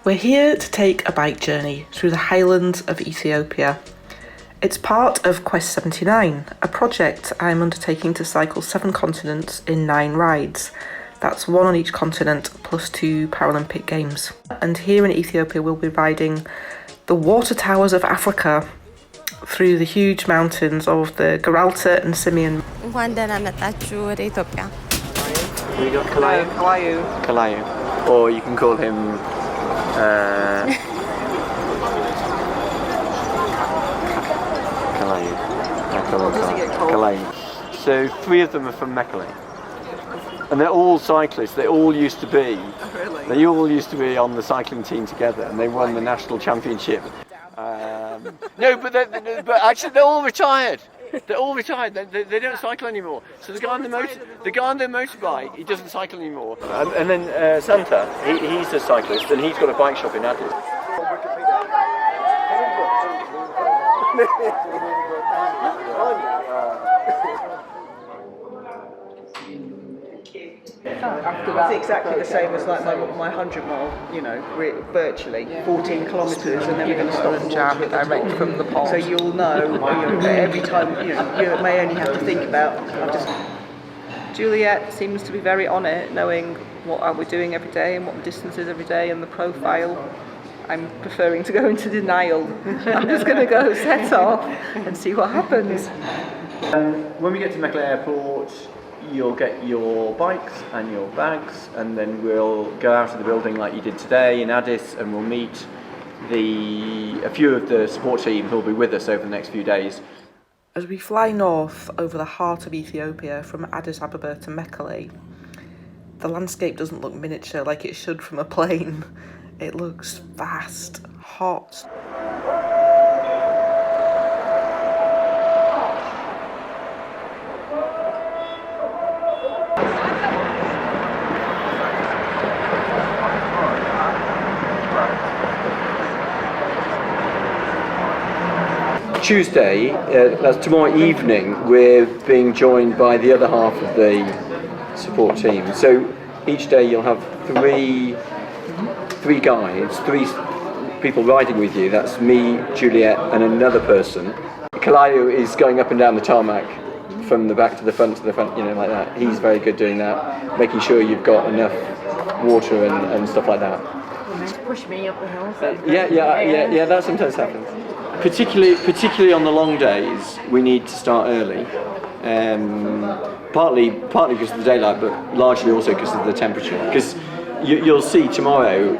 We're here to take a bike journey through the highlands of Ethiopia. It's part of Quest 79, a project I'm undertaking to cycle 7 continents in 9 rides. That's 1 on each continent plus 2 Paralympic Games. And here in Ethiopia we'll be riding the water towers of Africa through the huge mountains of the Geralta and Simeon. እንኳን ደህና መጣችሁ ወደ ኢትዮጵያ. We got Kalayu. Or you can call him Kalayu. What does he get called? Kalayu. So 3 of them are from Mekelle. And they're all cyclists. They all used to be. Really? They all used to be on the cycling team together, and they won the national championship. No, but actually they're all retired. They're all retired. They don't cycle anymore. So the guy on the motorbike, he doesn't cycle anymore. And then Santa, he's a cyclist, and he's got a bike shop in Addis. After that, it's exactly the same as like my 100 mile, virtually 14 kilometres, and then we're going to stop and jam direct from the pond. So you'll know, every time you may only have to think about. Juliet seems to be very on it, knowing what we're doing every day and what the distance is every day and the profile. I'm preferring to go into denial. I'm just going to go set off and see what happens. When we get to Mekelle Airport, you'll get your bikes and your bags, and then we'll go out of the building like you did today in Addis, and we'll meet a few of the support team who'll be with us over the next few days. As we fly north over the heart of Ethiopia from Addis Ababa to Mekelle, the landscape doesn't look miniature like it should from a plane. It looks vast, hot. Tuesday, that's tomorrow evening, we're being joined by the other half of the support team. So each day you'll have three guides, 3 people riding with you. That's me, Juliet, and another person. Kalayu is going up and down the tarmac from the back to the front, like that. He's very good doing that, making sure you've got enough water and stuff like that. Push me up the hill. Yeah, that sometimes happens. Particularly on the long days, we need to start early. Partly because of the daylight, but largely also because of the temperature. Because you'll see tomorrow,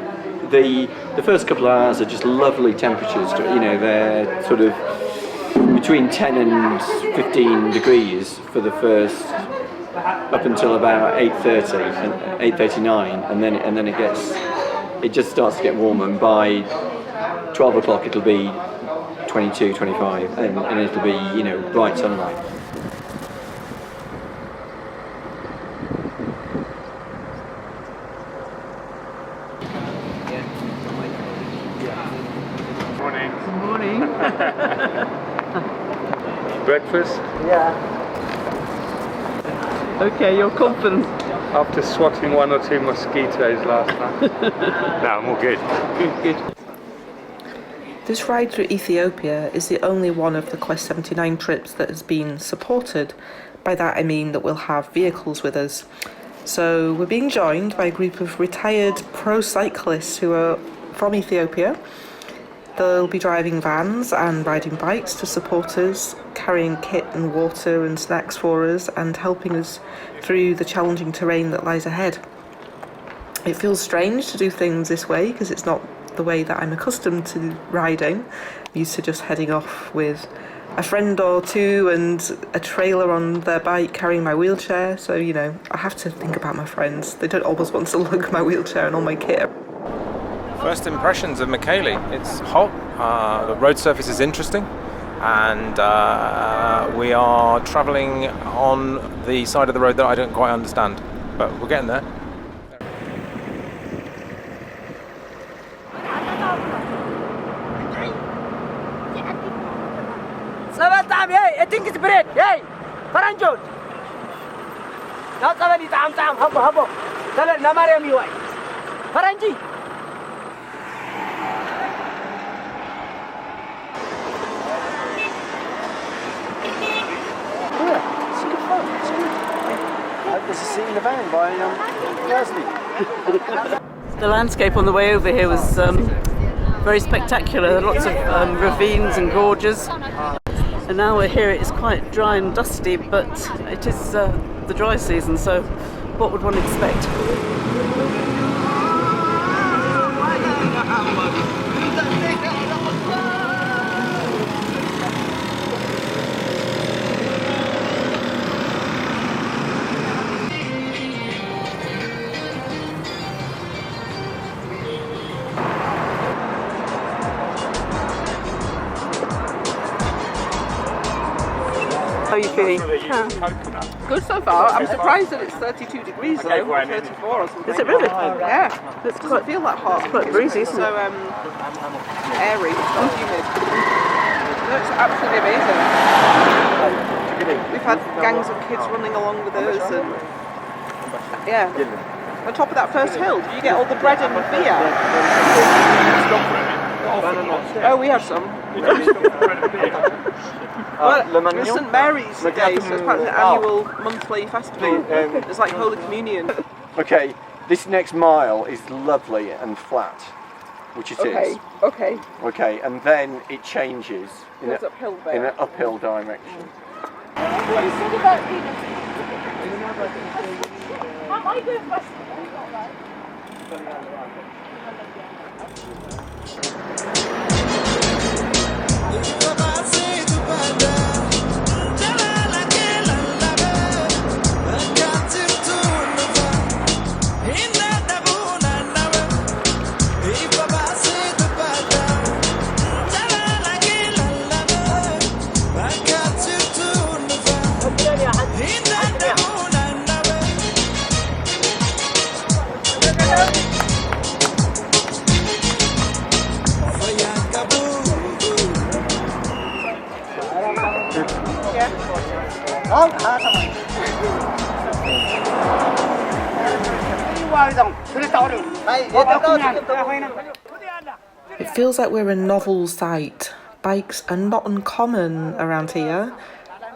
the first couple of hours are just lovely temperatures. They're sort of between 10 and 15 degrees for the first up until about 8:30 and 8:39, and then it just starts to get warmer, and by 12 o'clock it'll be 22, 25, and it'll be, bright sunlight. Morning. Breakfast? Yeah. Okay, you're confident. After swatting 1 or 2 mosquitoes last night. No, I'm all good. Good. This ride through Ethiopia is the only one of the Quest 79 trips that has been supported. By that I mean that we'll have vehicles with us. So we're being joined by a group of retired pro cyclists who are from Ethiopia. They'll be driving vans and riding bikes to support us, carrying kit and water and snacks for us, and helping us through the challenging terrain that lies ahead. It feels strange to do things this way because it's not the way that I'm accustomed to riding. I'm used to just heading off with a friend or 2 and a trailer on their bike carrying my wheelchair, so I have to think about my friends. They don't always want to lug my wheelchair and all my kit. First impressions of Mekelle. It's hot, the road surface is interesting, and we are travelling on the side of the road that I don't quite understand, but we're getting there. happens to sit in the van by Thursday. The landscape on the way over here was very spectacular. Lots of ravines and gorges. And now we're here. It's quite dry and dusty, but it is the dry season, so what would one expect? How are you feeling? Good so far. I'm surprised that it's 32 degrees though, 34 or something. Is it really? Yeah. It's Doesn't feel that hot. It's quite breezy, isn't So it? airy, not humid. No, it's absolutely amazing. We've had gangs of kids running along with us and yeah. On top of that first hill, do you get all the bread and beer? Oh, we have some. Well, it's St Mary's Day, so it's part of the annual monthly festival. It's like Holy Communion. Okay, this next mile is lovely and flat, which it is. Okay. Okay, and then it changes in Goes uphill there. in an uphill direction. It feels like we're a novel sight. Bikes are not uncommon around here.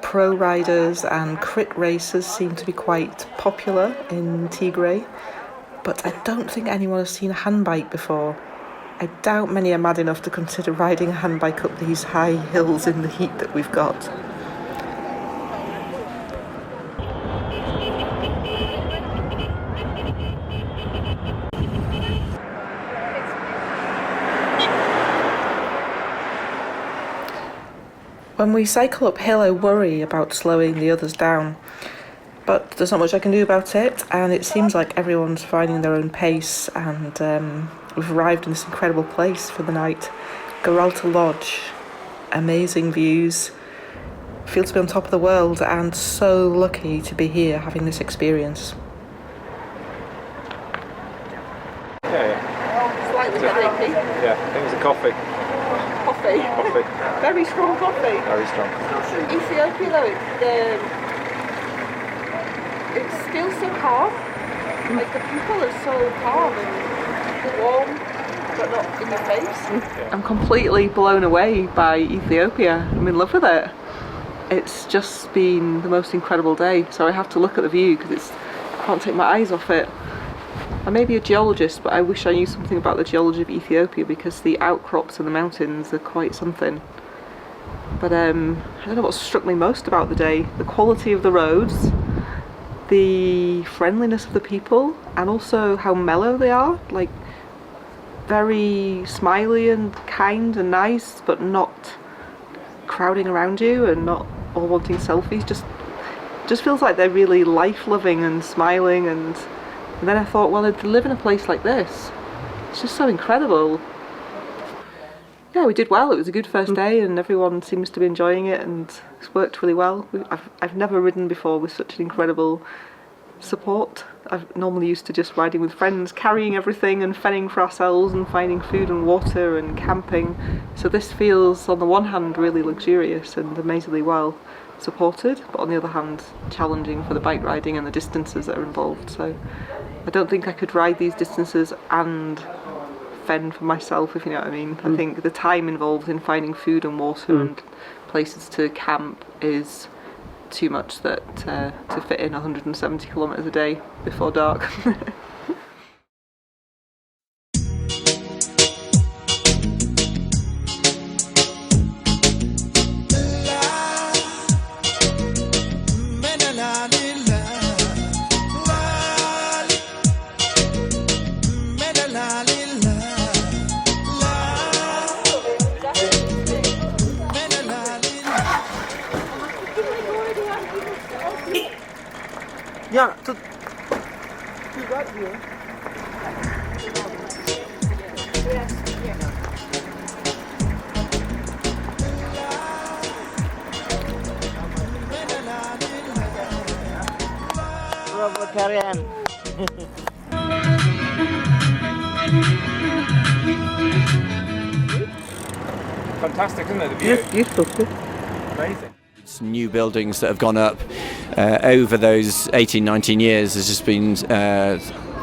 Pro riders and crit racers seem to be quite popular in Tigray, but I don't think anyone has seen a handbike before. I doubt many are mad enough to consider riding a handbike up these high hills in the heat that we've got. When we cycle uphill, I worry about slowing the others down, but there's not much I can do about it, and it seems like everyone's finding their own pace, and we've arrived in this incredible place for the night. Geralta Lodge, amazing views, feel to be on top of the world, and so lucky to be here having this experience. Slightly headache. Yeah, I think it was a coffee. Coffee. Very strong coffee. Very strong. Ethiopia though, it feels so calm. Like the people are so calm and warm, but not in your face. I'm completely blown away by Ethiopia. I'm in love with it. It's just been the most incredible day. So I have to look at the view because I can't take my eyes off it. I may be a geologist, but I wish I knew something about the geology of Ethiopia because the outcrops and the mountains are quite something. But I don't know what struck me most about the day. The quality of the roads, the friendliness of the people, and also how mellow they are. Like, very smiley and kind and nice, but not crowding around you and not all wanting selfies. Just feels like they're really life-loving and smiling. And then I thought, well, to live in a place like this, it's just so incredible. Yeah, we did well. It was a good first day and everyone seems to be enjoying it and it's worked really well. I've never ridden before with such an incredible support. I've normally used to just riding with friends, carrying everything and fending for ourselves and finding food and water and camping. So this feels, on the one hand, really luxurious and amazingly well supported, but on the other hand, challenging for the bike riding and the distances that are involved. So I don't think I could ride these distances and fend for myself, if you know what I mean. I think the time involved in finding food and water and places to camp is too much that to fit in 170 kilometres a day before dark. Ja, to... Fantastic, isn't it? The view. It's beautiful. Amazing. New buildings that have gone up over those 18, 19 years has just been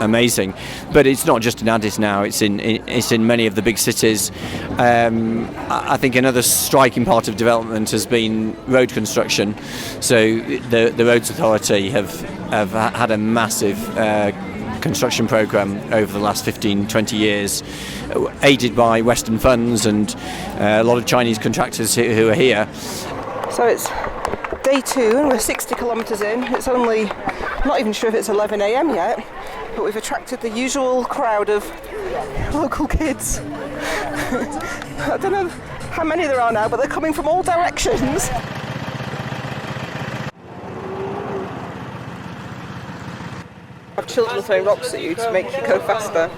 amazing. But it's not just in Addis now, it's in many of the big cities. I think another striking part of development has been road construction. So the Roads Authority have had a massive construction programme over the last 15-20 years, aided by Western funds and a lot of Chinese contractors who are here. So it's day 2 and we're 60 kilometres in. It's only, not even sure if it's 11 a.m. yet, but we've attracted the usual crowd of local kids. I don't know how many there are now, but they're coming from all directions. Have children throwing rocks at you to make you go faster.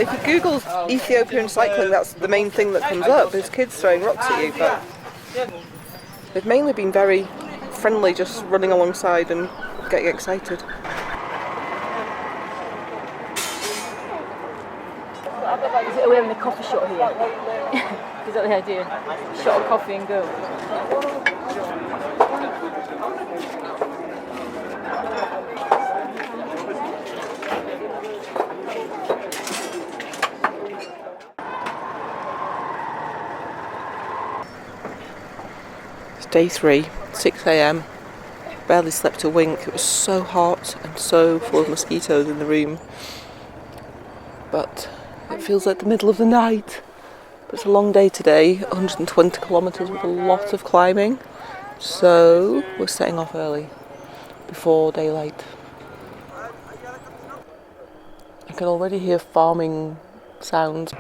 If you Google Ethiopia and cycling, that's the main thing that comes up, is kids throwing rocks at you, but they've mainly been very friendly, just running alongside and getting excited. Are we having a coffee shot here? Is that the idea? Shot of coffee and go. It's day 3, 6 a.m. Barely slept a wink. It was so hot and so full of mosquitoes in the room. But it feels like the middle of the night. But it's a long day today, 120 kilometres with a lot of climbing. So we're setting off early, before daylight. I can already hear farming sounds.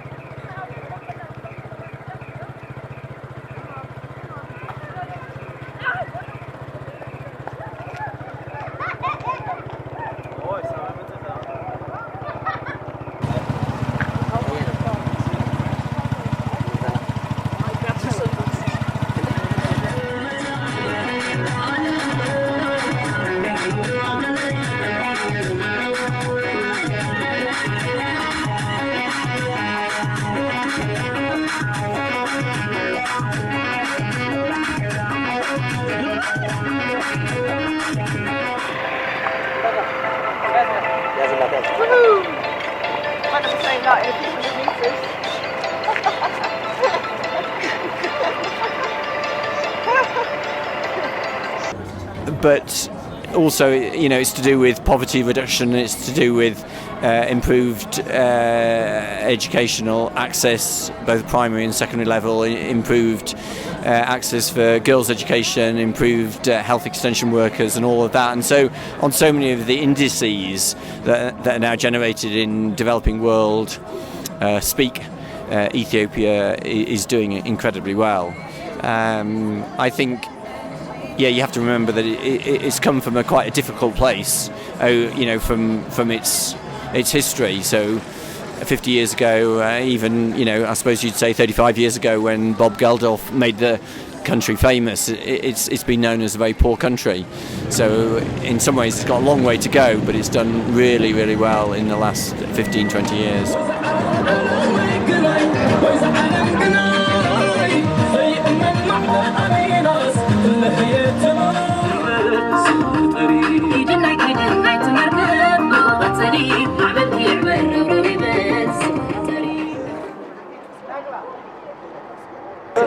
Woohoo! I'm going to say that in a few meters. But also, you know, it's to do with poverty reduction, it's to do with improved educational access, both primary and secondary level, improved access for girls' education, improved health extension workers and all of that. And so on so many of the indices that are now generated in developing world speak, Ethiopia is doing incredibly well. I think, yeah, you have to remember that it's come from quite a difficult place, you know, from its history. So 50 years ago, even, you know, I suppose you'd say 35 years ago, when Bob Geldof made the country famous, it's been known as a very poor country. So in some ways it's got a long way to go, but it's done really, really well in the last 15, 20 years.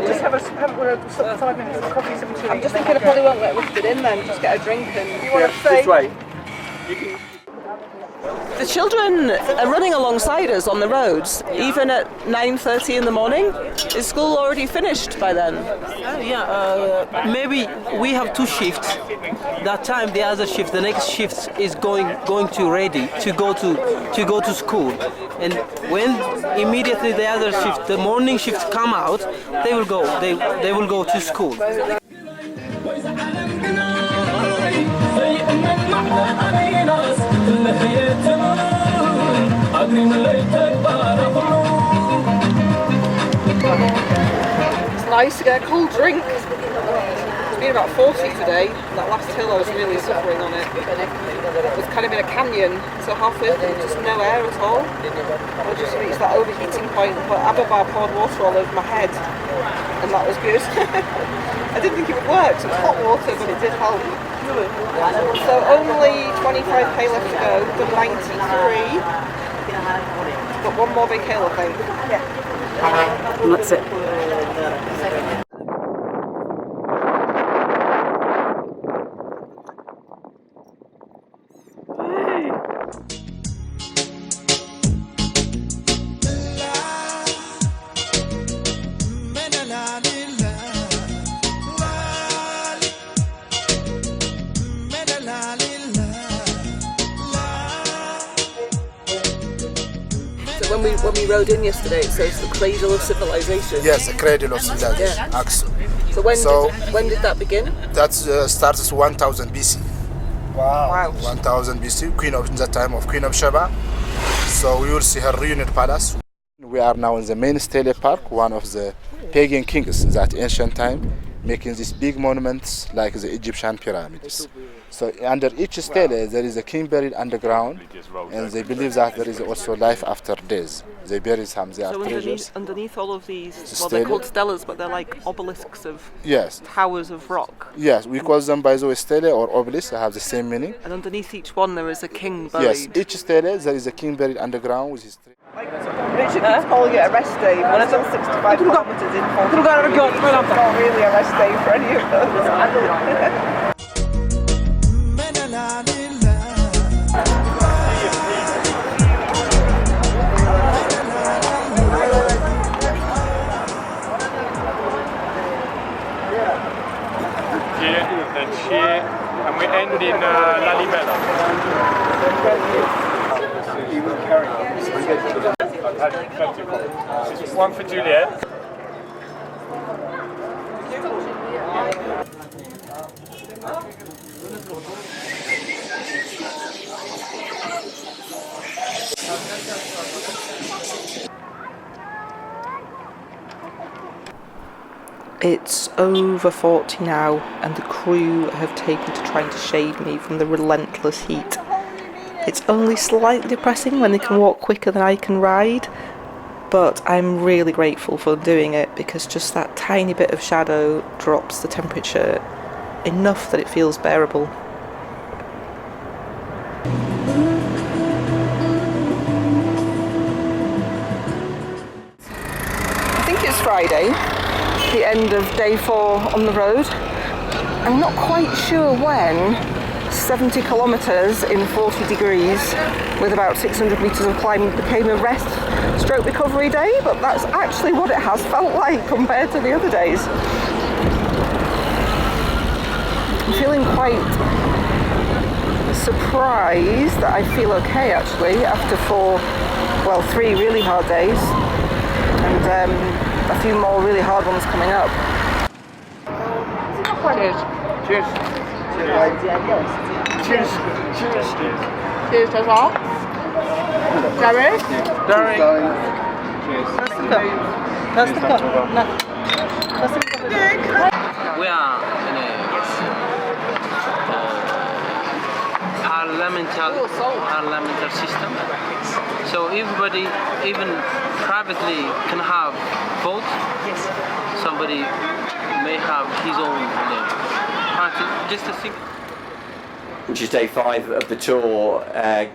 Just have have a 5 minutes of coffee, something. I'm just thinking I probably won't get lifted in then, just get a drink and... You want to stay? This way. You can... The children are running alongside us on the roads, even at 9:30 in the morning. Is school already finished by then? Maybe we have two shifts. That time the other shift, the next shift is going to ready to go to school. And when immediately the other shift, the morning shift come out, they will go to school. It's nice to get a cold drink. It's been about 40 today. That last hill I was really suffering on it. It was kind of in a canyon, so halfway up just no air at all. I just reached that overheating point, but Ababa poured water all over my head, and that was good. I didn't think it would work, so it was hot water, but it did help. So only 25k left to go, done 93. Got one more big hill, I think. Yeah. And that's it. When we rode in yesterday, it says the cradle of civilization. Yes, the cradle of civilization, Yeah. Aksum. So when did that begin? That starts 1000 BC. Wow. 1000 BC, Queen of the time of Queen of Sheba. So we will see her reunion palace. We are now in the main stele park, one of the pagan kings in that ancient time, making these big monuments like the Egyptian pyramids. So under each stele there is a king buried underground, and they believe that there is also life after death. They bury some their treasures. Underneath all of these, Stele. they're called stelas, but they're like obelisks of Yes, towers of rock. yes, we call them by the way stele or obelisk. They have the same meaning. And underneath each one there is a king buried. Yes, each stele there is a king buried underground with his tree. Richard keeps calling it a rest day, but it's on 65 kilometres in 40 It's not really a rest day for any of us. Here, and we end in Lalibela. This is one for Juliet. It's over 40 now, and the crew have taken to trying to shade me from the relentless heat. It's only slightly depressing when they can walk quicker than I can ride, but I'm really grateful for doing it because just that tiny bit of shadow drops the temperature enough that it feels bearable. I think it's Friday, the end of day 4 on the road. I'm not quite sure when 70 kilometres in 40 degrees with about 600 metres of climb became a rest stroke recovery day, but that's actually what it has felt like compared to the other days. I'm feeling quite surprised that I feel okay actually after 3 really hard days and a few more really hard ones coming up. Cheers. Cheers. Cheers. Cheers. Cheers, that's all. Darren? Darren. Cheers. That's the cup. No. That's the cup. We are in a parliamentary system. So everybody, even privately, can have vote. Somebody may have his own party. Just a simple. Which is day 5 of the tour,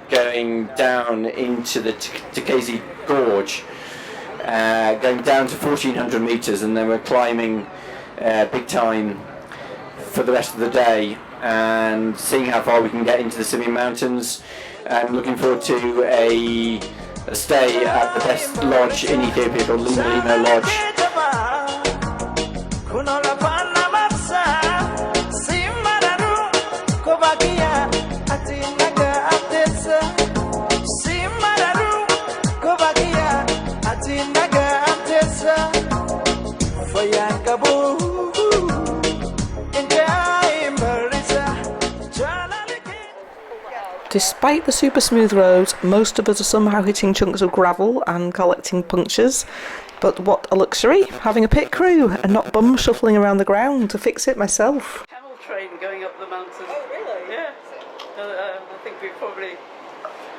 going down into the Tikezi Gorge. going down to 1400 metres, and then we're climbing big time for the rest of the day and seeing how far we can get into the Simeon Mountains, and looking forward to a stay at the best lodge in Ethiopia called Lima Lima Lodge. Despite the super smooth roads, most of us are somehow hitting chunks of gravel and collecting punctures. But what a luxury, having a pit crew and not bum shuffling around the ground to fix it myself. Camel train going up the mountain. Oh, really? Yeah. I think we probably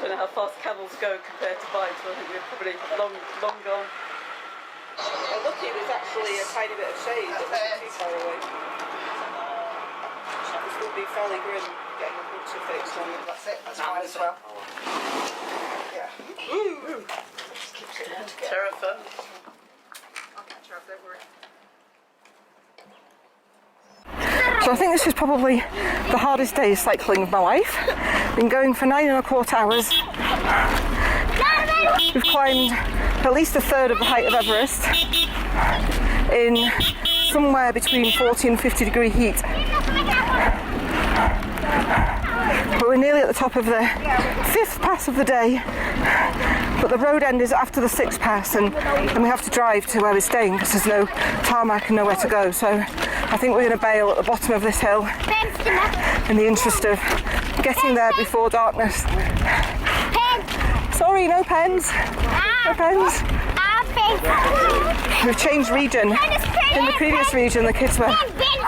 don't know how fast camels go compared to bikes, but I think we're probably long gone. Lucky it was actually a tiny bit of shade, it wasn't too far away. This would be fairly grim getting a puncture fixed on. That's it, that's fine as well. Yeah. Ooh. Just keeps it all together. Terrifying. I'll catch her up, don't worry. So I think this is probably the hardest day of cycling of my life. Been going for 9.25 hours. We've climbed at least a third of the height of Everest in somewhere between 40 and 50 degree heat. But we're nearly at the top of the 5th pass of the day, but the road end is after the 6th pass, and we have to drive to where we're staying because there's no tarmac and nowhere to go. So I think we're going to bail at the bottom of this hill in the interest of getting there before darkness. Sorry, no pens. No pens. We've changed region. In the previous region, the kids were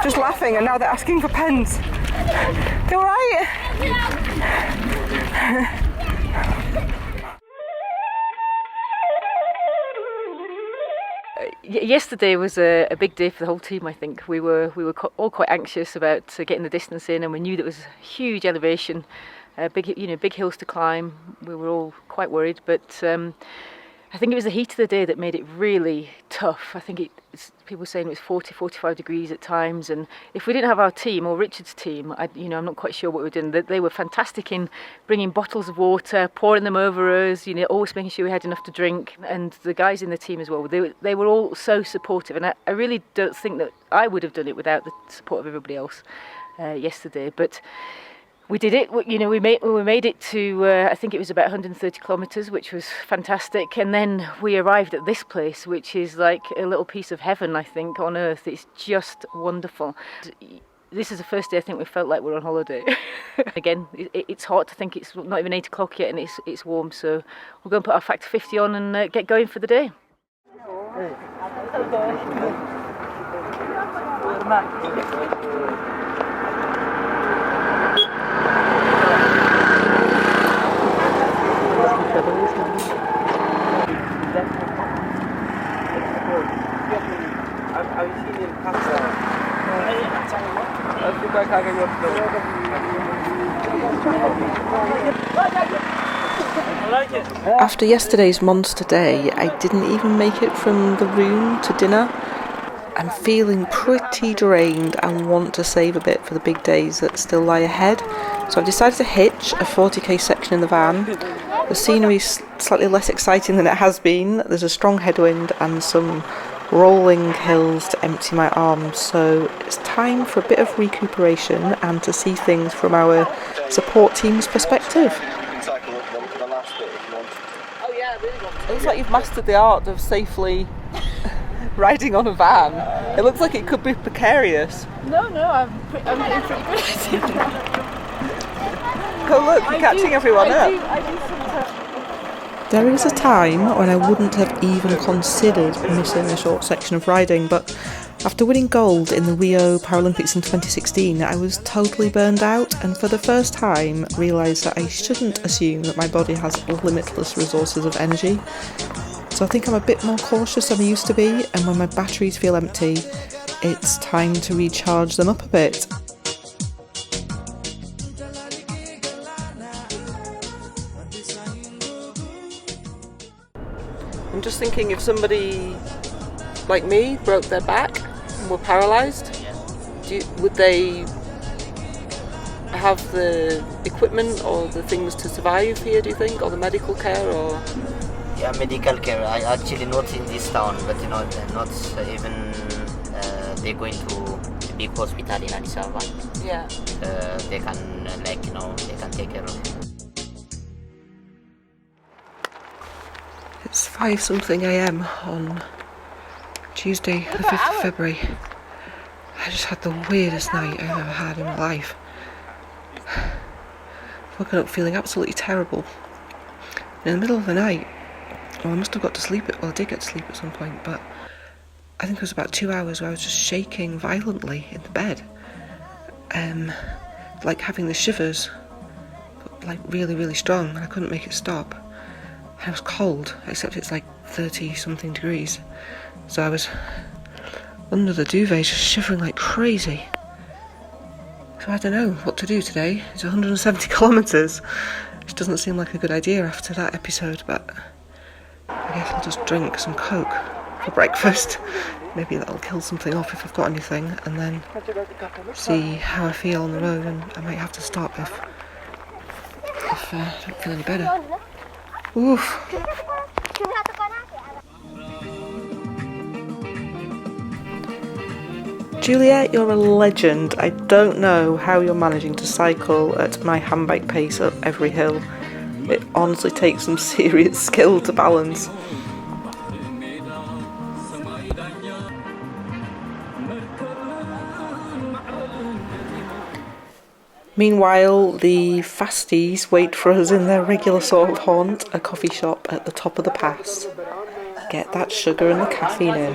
just laughing, and now they're asking for pens. You all right? Yesterday was a big day for the whole team. I think we were all quite anxious about getting the distance in, and we knew there was huge elevation, big hills to climb. We were all quite worried, but I think it was the heat of the day that made it really tough. I think people were saying it was 40, 45 degrees at times, and if we didn't have our team, or Richard's team, I'm not quite sure what we were doing. They were fantastic in bringing bottles of water, pouring them over us, always making sure we had enough to drink, and the guys in the team as well. They were all so supportive, and I really don't think that I would have done it without the support of everybody else yesterday. But we did it. We made it to I think it was about 130 kilometres, which was fantastic. And then we arrived at this place, which is like a little piece of heaven, I think, on earth. It's just wonderful. This is the first day I think we felt like we're on holiday. Again, it's hot. I think it's not even 8 o'clock yet, and it's warm. So we'll go and put our Factor 50 on and get going for the day. After yesterday's monster day, I didn't even make it from the room to dinner. I'm feeling pretty drained and want to save a bit for the big days that still lie ahead. So I've decided to hitch a 40k section in the van. The scenery's slightly less exciting than it has been. There's a strong headwind and some rolling hills to empty my arms, so it's time for a bit of recuperation and to see things from our support team's perspective. It looks like you've mastered the art of safely riding on a van. It looks like it could be precarious. No, I'm doing pretty good. Oh look, you're catching everyone up. There is a time when I wouldn't have even considered missing a short section of riding, but after winning gold in the Rio Paralympics in 2016, I was totally burned out, and for the first time realised that I shouldn't assume that my body has limitless resources of energy. So I think I'm a bit more cautious than I used to be, and when my batteries feel empty, it's time to recharge them up a bit. I'm just thinking if somebody like me broke their back and were paralysed, would they have the equipment or the things to survive here, do you think, or the medical care, or? Yeah, medical care. I actually not in this town, but not even they're going to a big hospital in Addis Ababa. Yeah. They can they can take care of it. It's 5-something a.m. on Tuesday, the 5th of February. I just had the weirdest night I've ever had in my life. Woken up feeling absolutely terrible. In the middle of the night, well, I must have got to sleep. Well, I did get to sleep at some point, but I think it was about 2 hours where I was just shaking violently in the bed. Like having the shivers, but like really, really strong, and I couldn't make it stop. I was cold, except it's like 30-something degrees. So I was under the duvet just shivering like crazy. So I don't know what to do today. It's 170 kilometres, which doesn't seem like a good idea after that episode, but I guess I'll just drink some Coke for breakfast. Maybe that'll kill something off if I've got anything, and then see how I feel on the road, and I might have to stop if I don't feel any better. Oof. Juliet, you're a legend. I don't know how you're managing to cycle at my handbike pace up every hill. It honestly takes some serious skill to balance. Meanwhile, the fasties wait for us in their regular sort of haunt, a coffee shop at the top of the pass. Get that sugar and the caffeine in.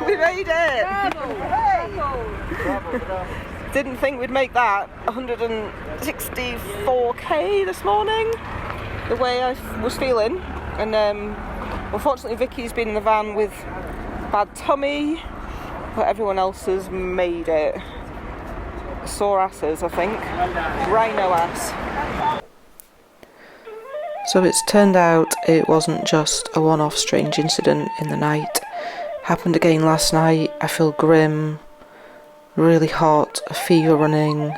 We made it! Didn't think we'd make that 164k this morning, the way I was feeling. And unfortunately Vicky's been in the van with bad tummy, but everyone else has made it. Sore asses, I think. Rhino ass. So it's turned out it wasn't just a one-off strange incident in the night. Happened again last night. I feel grim, really hot, a fever running.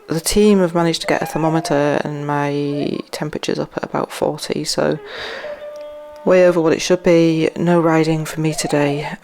The team have managed to get a thermometer and my temperature's up at about 40, so way over what it should be. No riding for me today.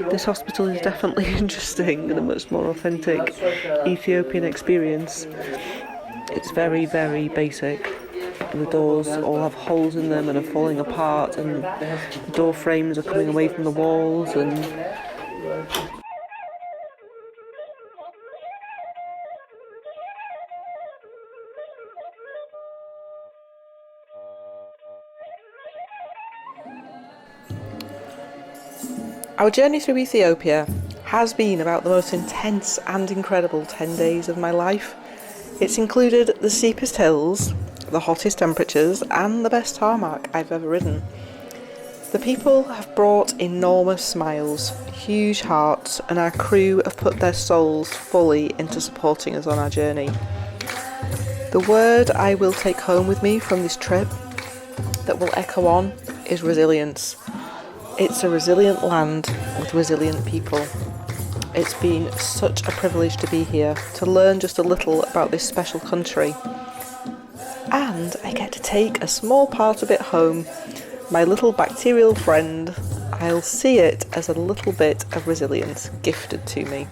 This hospital is definitely interesting and a much more authentic Ethiopian experience. It's very, very basic. The doors all have holes in them and are falling apart, and the door frames are coming away from the walls, and our journey through Ethiopia has been about the most intense and incredible 10 days of my life. It's included the steepest hills, the hottest temperatures, and the best tarmac I've ever ridden. The people have brought enormous smiles, huge hearts, and our crew have put their souls fully into supporting us on our journey. The word I will take home with me from this trip that will echo on is resilience. It's a resilient land with loved, resilient people. It's been such a privilege to be here, to learn just a little about this special country. And I get to take a small part of it home, my little bacterial friend. I'll see it as a little bit of resilience gifted to me.